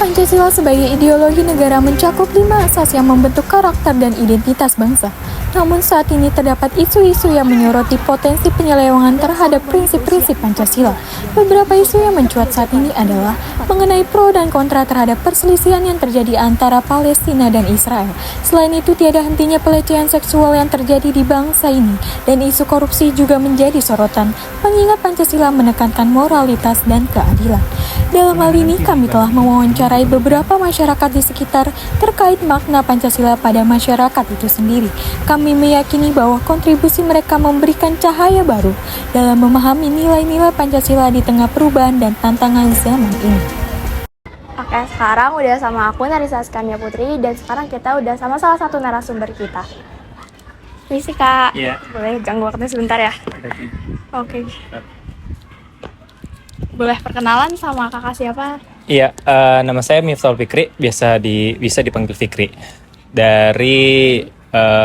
Pancasila sebagai ideologi negara mencakup 5 asas yang membentuk karakter dan identitas bangsa. Namun saat ini terdapat isu-isu yang menyoroti potensi penyelewengan terhadap prinsip-prinsip Pancasila. Beberapa isu yang mencuat saat ini adalah mengenai pro dan kontra terhadap perselisihan yang terjadi antara Palestina dan Israel. Selain itu, tiada hentinya pelecehan seksual yang terjadi di bangsa ini, dan isu korupsi juga menjadi sorotan, mengingat Pancasila menekankan moralitas dan keadilan. Dalam hal ini, kami telah mewawancarai beberapa masyarakat di sekitar terkait makna Pancasila pada masyarakat itu sendiri. Kami meyakini bahwa kontribusi mereka memberikan cahaya baru dalam memahami nilai-nilai Pancasila di tengah perubahan dan tantangan zaman ini. Oke, sekarang udah sama aku Narisa Askania Putri, dan sekarang kita udah sama salah satu narasumber kita. Misi Kak, boleh ganggu waktunya sebentar ya? Oke. Boleh perkenalan sama kakak siapa? Iya, nama saya Miftahul Fikri, bisa dipanggil Fikri. Dari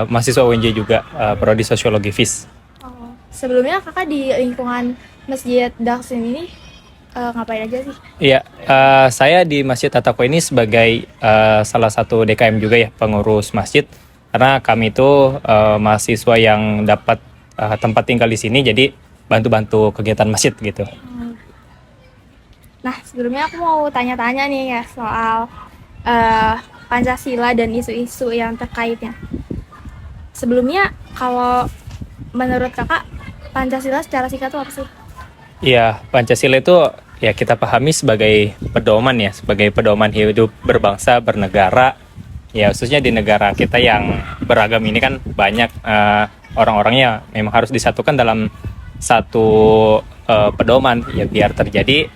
mahasiswa UNJ juga, prodi Sosiologi FIS. Oh, sebelumnya kakak di lingkungan Masjid Daksin ini ngapain aja sih? Iya, saya di Masjid At-Taqwa ini sebagai salah satu DKM juga ya, pengurus masjid. Karena kami itu mahasiswa yang dapat tempat tinggal di sini, jadi bantu-bantu kegiatan masjid gitu. Nah, sebelumnya aku mau tanya-tanya nih ya soal Pancasila dan isu-isu yang terkaitnya. Sebelumnya, kalau menurut kakak, Pancasila secara singkat itu apa sih? Iya, Pancasila itu ya kita pahami sebagai pedoman ya, sebagai pedoman hidup berbangsa, bernegara. Ya, khususnya di negara kita yang beragam ini kan banyak orang-orangnya memang harus disatukan dalam satu pedoman ya, biar terjadi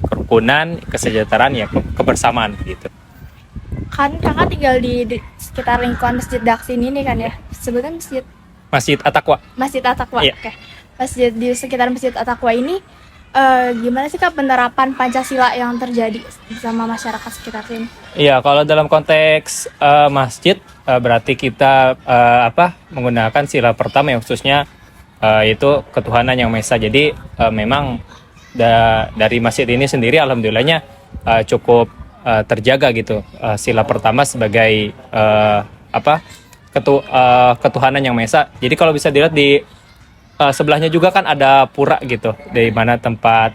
kerukunan, kesejahteraan ya, kebersamaan gitu. Kan kakak tinggal di sekitar lingkungan Masjid Daksin ini kan ya? Sebutnya Masjid At-Taqwa. Masjid At-Taqwa. Iya. Oke. Masjid di sekitar Masjid At-Taqwa ini gimana sih Kak penerapan Pancasila yang terjadi sama masyarakat sekitar sini? Iya, kalau dalam konteks masjid berarti kita menggunakan sila pertama yang khususnya itu ketuhanan yang Maha Esa. Jadi memang dari masjid ini sendiri alhamdulillahnya cukup terjaga gitu, sila pertama sebagai ketuhanan yang Maha Esa. Jadi kalau bisa dilihat di sebelahnya juga kan ada pura gitu, di mana tempat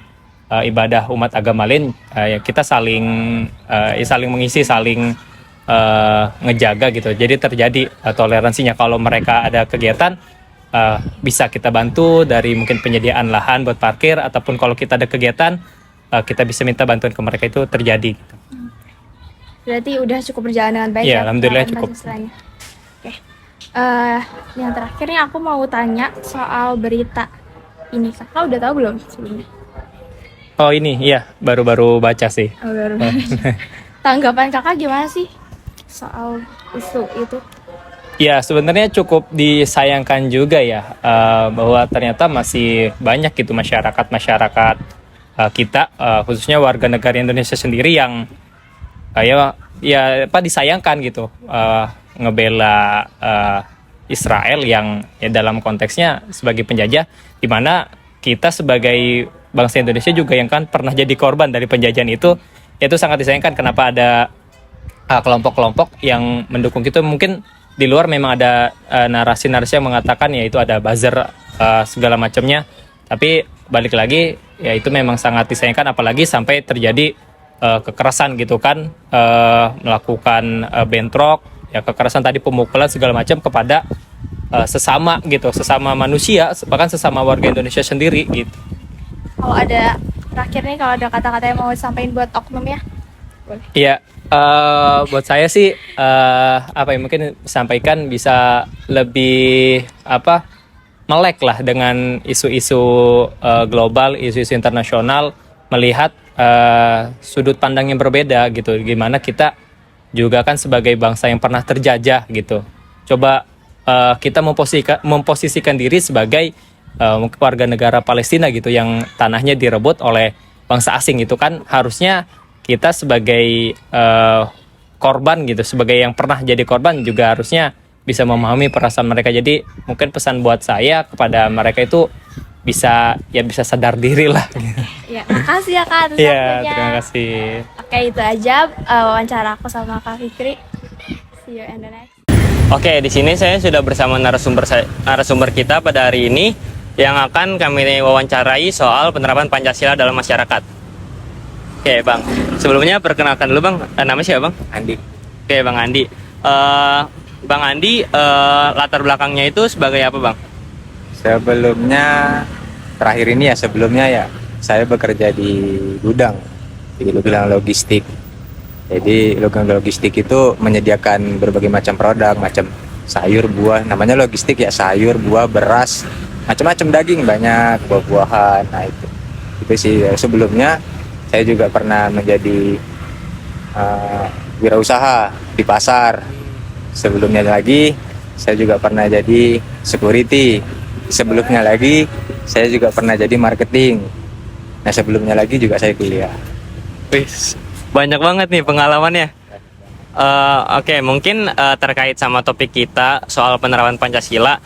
ibadah umat agama lain, kita saling mengisi, saling ngejaga gitu. Jadi terjadi toleransinya. Kalau mereka ada kegiatan, bisa kita bantu dari mungkin penyediaan lahan buat parkir, ataupun kalau kita ada kegiatan, kita bisa minta bantuan ke mereka, itu terjadi gitu. Berarti udah cukup berjalan dengan baik ya? Alhamdulillah cukup. Oke. Yang terakhir nih aku mau tanya soal berita ini. Kakak udah tahu belum sebelumnya? Oh ini, iya, baru baca sih. Oh, baru. Tanggapan kakak gimana sih soal isu itu? Ya, sebenarnya cukup disayangkan juga ya, bahwa ternyata masih banyak gitu masyarakat kita, khususnya warga negara Indonesia sendiri yang disayangkan gitu, ngebela Israel yang ya dalam konteksnya sebagai penjajah, di mana kita sebagai bangsa Indonesia juga yang kan pernah jadi korban dari penjajahan itu sangat disayangkan. Kenapa ada kelompok-kelompok yang mendukung itu? Mungkin di luar memang ada narasi-narasi yang mengatakan ya itu ada buzzer segala macamnya, tapi balik lagi ya itu memang sangat disayangkan, apalagi sampai terjadi kekerasan gitu kan, melakukan bentrok ya, kekerasan tadi, pemukulan segala macam kepada sesama manusia, bahkan sesama warga Indonesia sendiri gitu. Kalau ada terakhir nih, kalau ada kata-kata yang mau disampaikan buat oknum ya, boleh. Iya, buat saya sih mungkin sampaikan bisa lebih melek lah dengan isu-isu global, isu-isu internasional, melihat sudut pandang yang berbeda gitu. Gimana kita juga kan sebagai bangsa yang pernah terjajah gitu. Coba kita memposisikan diri sebagai warga negara Palestina gitu, yang tanahnya direbut oleh bangsa asing gitu kan. Harusnya kita sebagai korban gitu, sebagai yang pernah jadi korban, juga harusnya bisa memahami perasaan mereka. Jadi mungkin pesan buat saya kepada mereka itu bisa sadar diri lah. Ya, makasih ya Kak atas Iya, waktunya. terima kasih. Kayak itu aja wawancara aku sama Kak Fikri. See you in the next. Oke, di sini saya sudah bersama narasumber kita pada hari ini yang akan kami wawancarai soal penerapan Pancasila dalam masyarakat. Oke, Bang. Sebelumnya perkenalkan dulu, Bang. Namanya siapa, Bang? Andi. Oke, Bang Andi. Bang Andi, latar belakangnya itu sebagai apa, Bang? Sebelumnya, terakhir ini ya sebelumnya ya, saya bekerja di gudang logistik. Jadi logistik itu menyediakan berbagai macam produk, macam sayur, buah, namanya logistik ya, sayur, buah, beras, macam-macam, daging banyak, buah-buahan. Nah itu sih. Sebelumnya saya juga pernah menjadi wirausaha di pasar. Sebelumnya lagi saya juga pernah jadi security. Sebelumnya lagi saya juga pernah jadi marketing. Nah sebelumnya lagi juga saya kuliah. Wih, banyak banget nih pengalamannya. Oke, mungkin terkait sama topik kita soal penerapan Pancasila,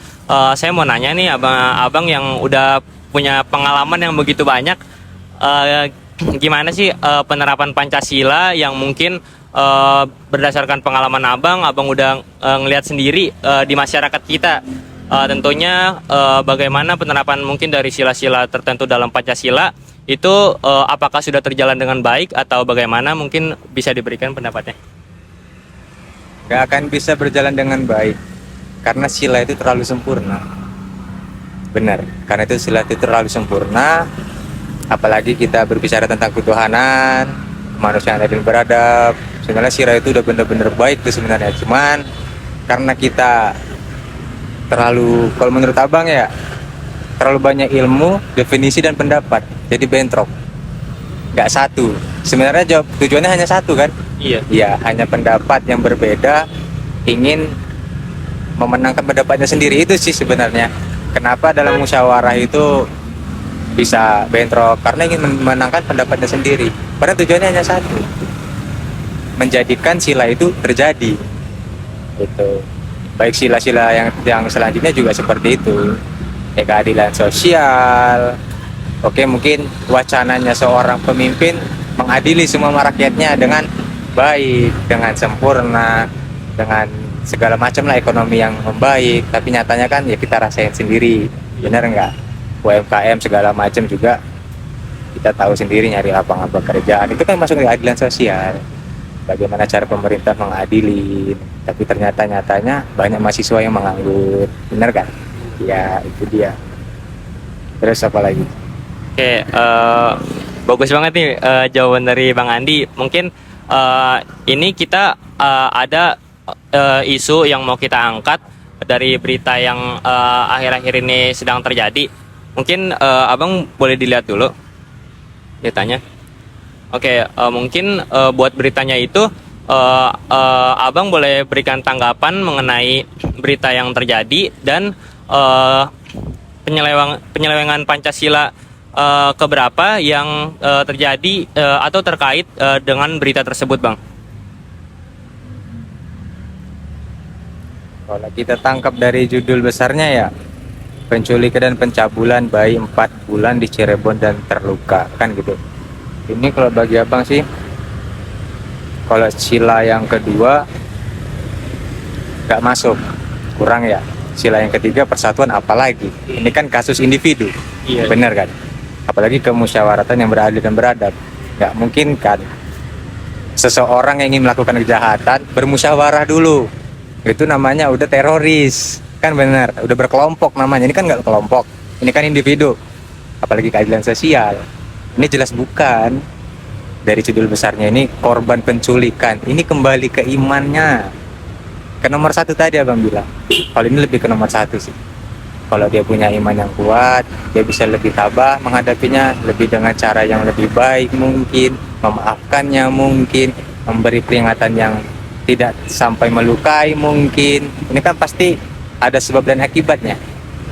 saya mau nanya nih, abang yang udah punya pengalaman yang begitu banyak, gimana sih penerapan Pancasila yang mungkin berdasarkan pengalaman abang udah ngelihat sendiri di masyarakat kita. Tentunya bagaimana penerapan mungkin dari sila-sila tertentu dalam Pancasila itu apakah sudah terjalan dengan baik atau bagaimana, mungkin bisa diberikan pendapatnya. Gak akan bisa berjalan dengan baik karena sila itu terlalu sempurna. Benar, karena itu sila itu terlalu sempurna. Apalagi kita berbicara tentang ketuhanan, kemanusiaan adil beradab. Sebenarnya sila itu udah bener-bener baik tuh sebenarnya. Cuman karena kita terlalu, kalau menurut abang ya, terlalu banyak ilmu, definisi dan pendapat, jadi bentrok, nggak satu. Sebenarnya tujuannya hanya satu kan? Iya, hanya pendapat yang berbeda, ingin memenangkan pendapatnya sendiri. Itu sih sebenarnya kenapa dalam musyawarah itu bisa bentrok, karena ingin memenangkan pendapatnya sendiri. Padahal tujuannya hanya satu, menjadikan sila itu terjadi. Itu baik sila-sila yang selanjutnya juga seperti itu. Keadilan sosial. Oke, mungkin wacananya seorang pemimpin mengadili semua rakyatnya dengan baik, dengan sempurna, dengan segala macam lah, ekonomi yang membaik. Tapi nyatanya kan ya kita rasain sendiri, benar nggak? UMKM segala macam juga kita tahu sendiri, nyari lapangan pekerjaan itu kan masuk keadilan sosial. Bagaimana cara pemerintah mengadili, tapi ternyata nyatanya banyak mahasiswa yang menganggur, benar kan? Ya itu dia. Terus apa lagi? Oke, bagus banget nih jawaban dari Bang Andi. Mungkin ini kita ada isu yang mau kita angkat dari berita yang akhir-akhir ini sedang terjadi. Mungkin abang boleh dilihat dulu beritanya. Oke, mungkin buat beritanya itu abang boleh berikan tanggapan mengenai berita yang terjadi dan penyelewengan Pancasila keberapa yang terjadi atau terkait dengan berita tersebut, Bang? Kalau kita tangkap dari judul besarnya ya, penculikan dan pencabulan bayi 4 bulan di Cirebon dan terluka, kan gitu. Ini kalau bagi abang sih, kalau sila yang kedua nggak masuk, kurang ya. Sila yang ketiga persatuan, apalagi ini kan kasus individu. Iya. Benar kan? Apalagi kemusyawaratan yang beradil dan beradab. Nggak mungkin kan seseorang yang ingin melakukan kejahatan bermusyawarah dulu, itu namanya udah teroris, kan? Benar, udah berkelompok namanya. Ini kan nggak kelompok, ini kan individu. Apalagi keadilan sosial, ini jelas bukan. Dari judul besarnya ini korban penculikan, ini kembali ke imannya, ke nomor 1 tadi abang bilang. Kalau ini lebih ke nomor 1 sih. Kalau dia punya iman yang kuat, dia bisa lebih tabah menghadapinya, lebih dengan cara yang lebih baik mungkin, memaafkannya mungkin, memberi peringatan yang tidak sampai melukai mungkin. Ini kan pasti ada sebab dan akibatnya.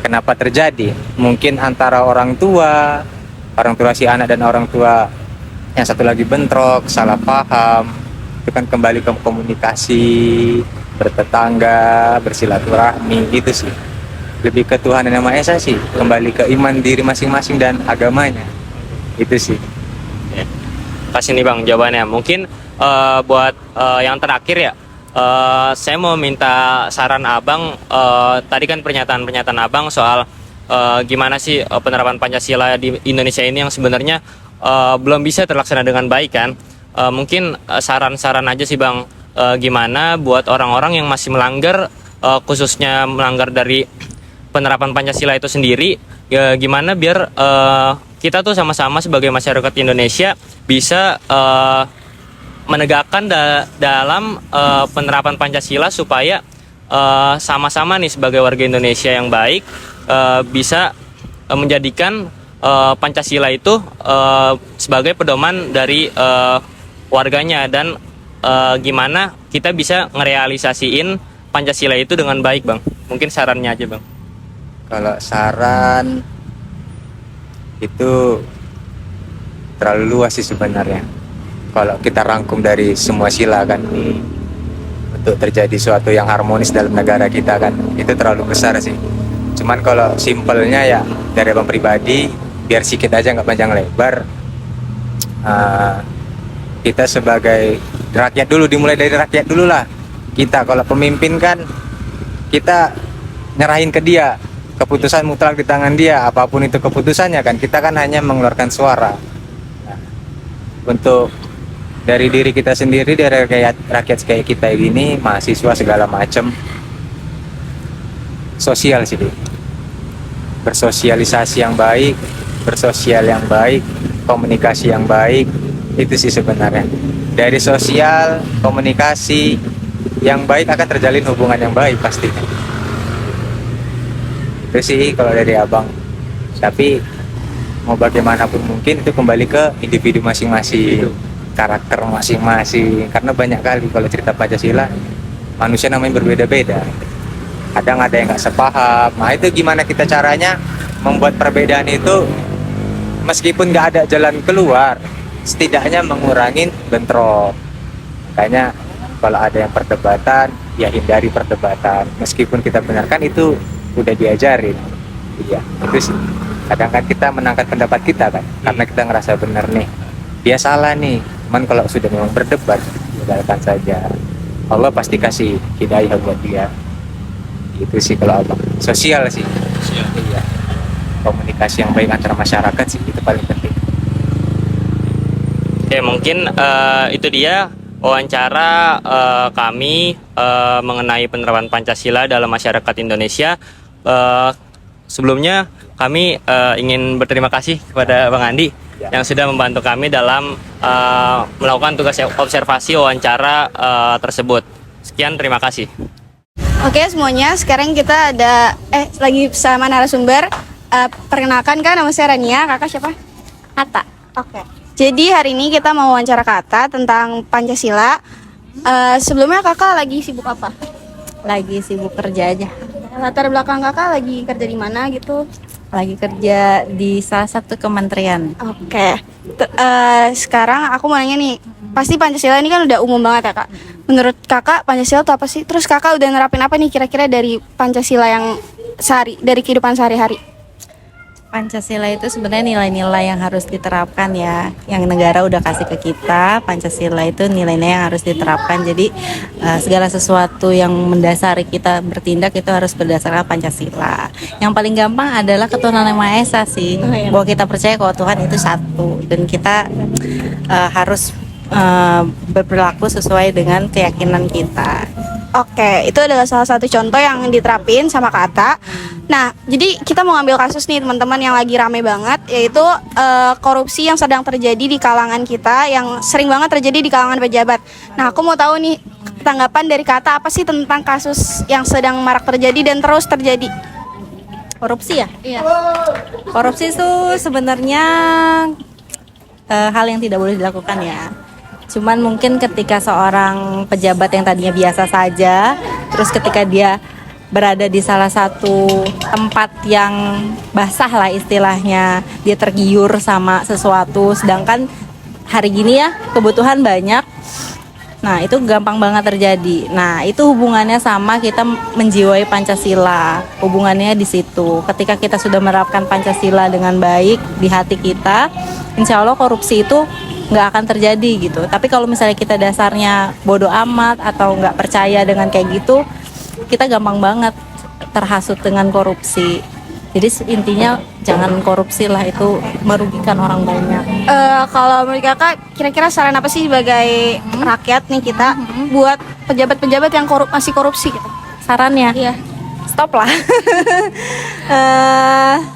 Kenapa terjadi? Mungkin antara orang tua si anak dan orang tua yang satu lagi bentrok, salah paham. Itu kan kembali ke komunikasi, bertetangga, bersilaturahmi, gitu sih. Lebih ke Tuhan Yang Maha Esa sih, kembali ke iman diri masing-masing dan agamanya. Itu sih. kasih nih Bang jawabannya. Mungkin buat yang terakhir ya, saya mau minta saran Abang. Tadi kan pernyataan Abang soal gimana sih penerapan Pancasila di Indonesia ini yang sebenarnya belum bisa terlaksana dengan baik kan. Mungkin saran-saran aja sih Bang, gimana buat orang-orang yang masih melanggar, khususnya melanggar dari penerapan Pancasila itu sendiri, ya gimana biar kita tuh sama-sama sebagai masyarakat Indonesia bisa menegakkan dalam penerapan Pancasila supaya sama-sama nih sebagai warga Indonesia yang baik bisa menjadikan Pancasila itu sebagai pedoman dari warganya, dan gimana kita bisa ngerealisasiin Pancasila itu dengan baik Bang. Mungkin sarannya aja Bang. Kalau saran itu terlalu luas sih sebenarnya. Kalau kita rangkum dari semua sila kan, untuk terjadi suatu yang harmonis dalam negara kita kan, itu terlalu besar sih. Cuman kalau simpelnya ya dari abang pribadi, biar sedikit aja nggak panjang lebar, kita sebagai rakyat dulu, dimulai dari rakyat dulu lah. Kita kalau pemimpin kan, kita nyerahin ke dia, keputusan mutlak di tangan dia, apapun itu keputusannya kan, kita kan hanya mengeluarkan suara. Nah, untuk dari diri kita sendiri, dari rakyat kayak kita ini, mahasiswa segala macam, sosial sih, bersosialisasi yang baik, bersosial yang baik, komunikasi yang baik, itu sih sebenarnya. Dari sosial, komunikasi yang baik akan terjalin hubungan yang baik pastinya. Itu sih kalau dari abang. Tapi mau bagaimanapun mungkin itu kembali ke individu masing-masing, karakter masing-masing. Karena banyak kali kalau cerita Pancasila, manusia namanya berbeda-beda. Kadang ada yang nggak sepaham. Nah itu gimana kita caranya membuat perbedaan itu, meskipun nggak ada jalan keluar, setidaknya mengurangi bentrok. Makanya kalau ada yang perdebatan, ya hindari perdebatan. Meskipun kita benarkan, itu udah diajarin. Iya, itu sih. Kadang kan kita menangkan pendapat kita kan, karena kita ngerasa benar nih, dia salah nih. Cuman kalau sudah memang berdebat, tinggalkan saja. Allah pasti kasih hidayah buat dia. Itu sih kalau abang. Sosial sih. Iya. Komunikasi yang baik antara masyarakat sih, itu paling penting. Oke, mungkin itu dia wawancara kami mengenai penerapan Pancasila dalam masyarakat Indonesia. Sebelumnya kami ingin berterima kasih kepada Bang Andi yang sudah membantu kami dalam melakukan tugas observasi wawancara tersebut. Sekian, terima kasih. Oke semuanya, sekarang kita ada lagi bersama narasumber. Perkenalkan kan, nama saya Rania, kakak siapa? Atta. Oke. Jadi hari ini kita mau wawancara Kak Atta tentang Pancasila. Sebelumnya kakak lagi sibuk apa? Lagi sibuk kerja aja. Latar belakang kakak lagi kerja di mana gitu? Lagi kerja di salah satu kementerian. Oke. Sekarang aku mau nanya nih, pasti Pancasila ini kan udah umum banget ya kak. Menurut kakak Pancasila itu apa sih? Terus kakak udah nerapin apa nih kira-kira dari Pancasila yang dari kehidupan sehari-hari? Pancasila itu sebenarnya nilai-nilai yang harus diterapkan ya, yang negara udah kasih ke kita. Pancasila itu nilai-nilai yang harus diterapkan. Jadi segala sesuatu yang mendasari kita bertindak itu harus berdasarkan Pancasila. Yang paling gampang adalah ketuhanan yang Maha Esa sih, bahwa kita percaya bahwa Tuhan itu satu dan kita harus berperilaku sesuai dengan keyakinan kita. Oke, itu adalah salah satu contoh yang diterapin sama Kak Atta. Nah, jadi kita mau ngambil kasus nih teman-teman yang lagi rame banget, yaitu korupsi yang sedang terjadi di kalangan kita, yang sering banget terjadi di kalangan pejabat. Nah, aku mau tahu nih tanggapan dari Kak Atta apa sih tentang kasus yang sedang marak terjadi dan terus terjadi? Korupsi ya? Iya. Korupsi itu sebenarnya hal yang tidak boleh dilakukan ya. Cuman mungkin ketika seorang pejabat yang tadinya biasa saja, terus ketika dia berada di salah satu tempat yang basah lah istilahnya, dia tergiur sama sesuatu, sedangkan hari gini ya kebutuhan banyak, nah itu gampang banget terjadi. Nah itu hubungannya sama kita menjiwai Pancasila, hubungannya di situ. Ketika kita sudah menerapkan Pancasila dengan baik di hati kita, insya Allah korupsi itu nggak akan terjadi gitu. Tapi kalau misalnya kita dasarnya bodoh amat atau nggak percaya dengan kayak gitu, kita gampang banget terhasut dengan korupsi. Jadi intinya jangan korupsi lah, itu merugikan orang banyak. Kalau menurut kakak, kira-kira saran apa sih sebagai rakyat nih kita buat pejabat-pejabat yang masih korupsi gitu? Sarannya? Iya. Stop lah.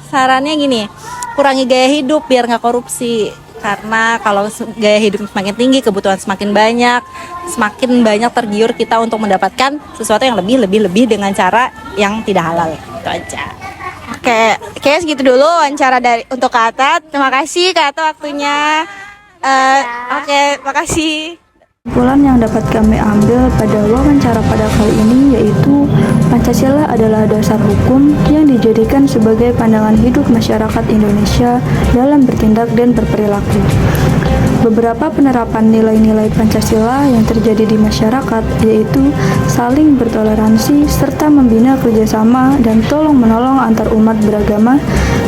Sarannya gini, kurangi gaya hidup biar nggak korupsi. Karena kalau gaya hidup semakin tinggi, kebutuhan semakin banyak tergiur kita untuk mendapatkan sesuatu yang lebih dengan cara yang tidak halal. Itu aja. Oke, kayaknya segitu dulu wawancara untuk Kak Atta. Terima kasih Kak Atta waktunya. Oke, makasih. Kesimpulan yang dapat kami ambil pada wawancara pada kali ini yaitu Pancasila adalah dasar hukum yang dijadikan sebagai pandangan hidup masyarakat Indonesia dalam bertindak dan berperilaku. Beberapa penerapan nilai-nilai Pancasila yang terjadi di masyarakat yaitu saling bertoleransi serta membina kerjasama dan tolong-menolong antar umat beragama,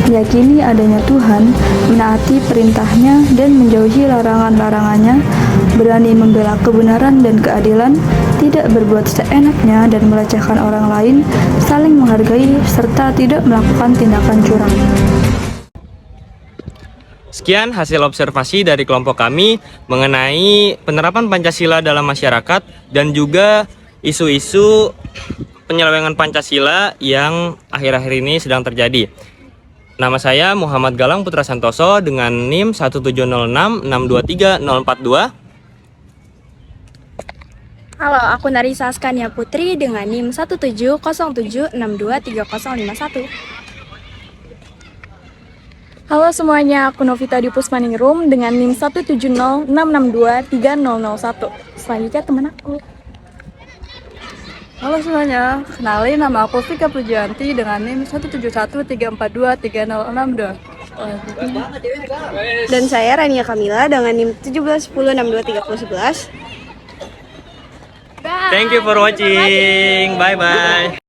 meyakini adanya Tuhan, menaati perintahnya dan menjauhi larangan-larangannya, berani membela kebenaran dan keadilan, tidak berbuat seenaknya dan melecehkan orang lain, saling menghargai, serta tidak melakukan tindakan curang. Sekian hasil observasi dari kelompok kami mengenai penerapan Pancasila dalam masyarakat dan juga isu-isu penyelewengan Pancasila yang akhir-akhir ini sedang terjadi. Nama saya Muhammad Galang Putra Santoso dengan NIM 17066234042. Halo, aku Narisa Askania Putri dengan NIM 17076230051. Halo semuanya, aku Novita Dipusmaningrum dengan NIM 17066623001. Selanjutnya teman aku. Halo semuanya, kenalin nama aku Vika Pujianti dengan NIM 17134230662. Dan saya Rania Kamila dengan NIM 171062311. Thank you for watching. Bye bye.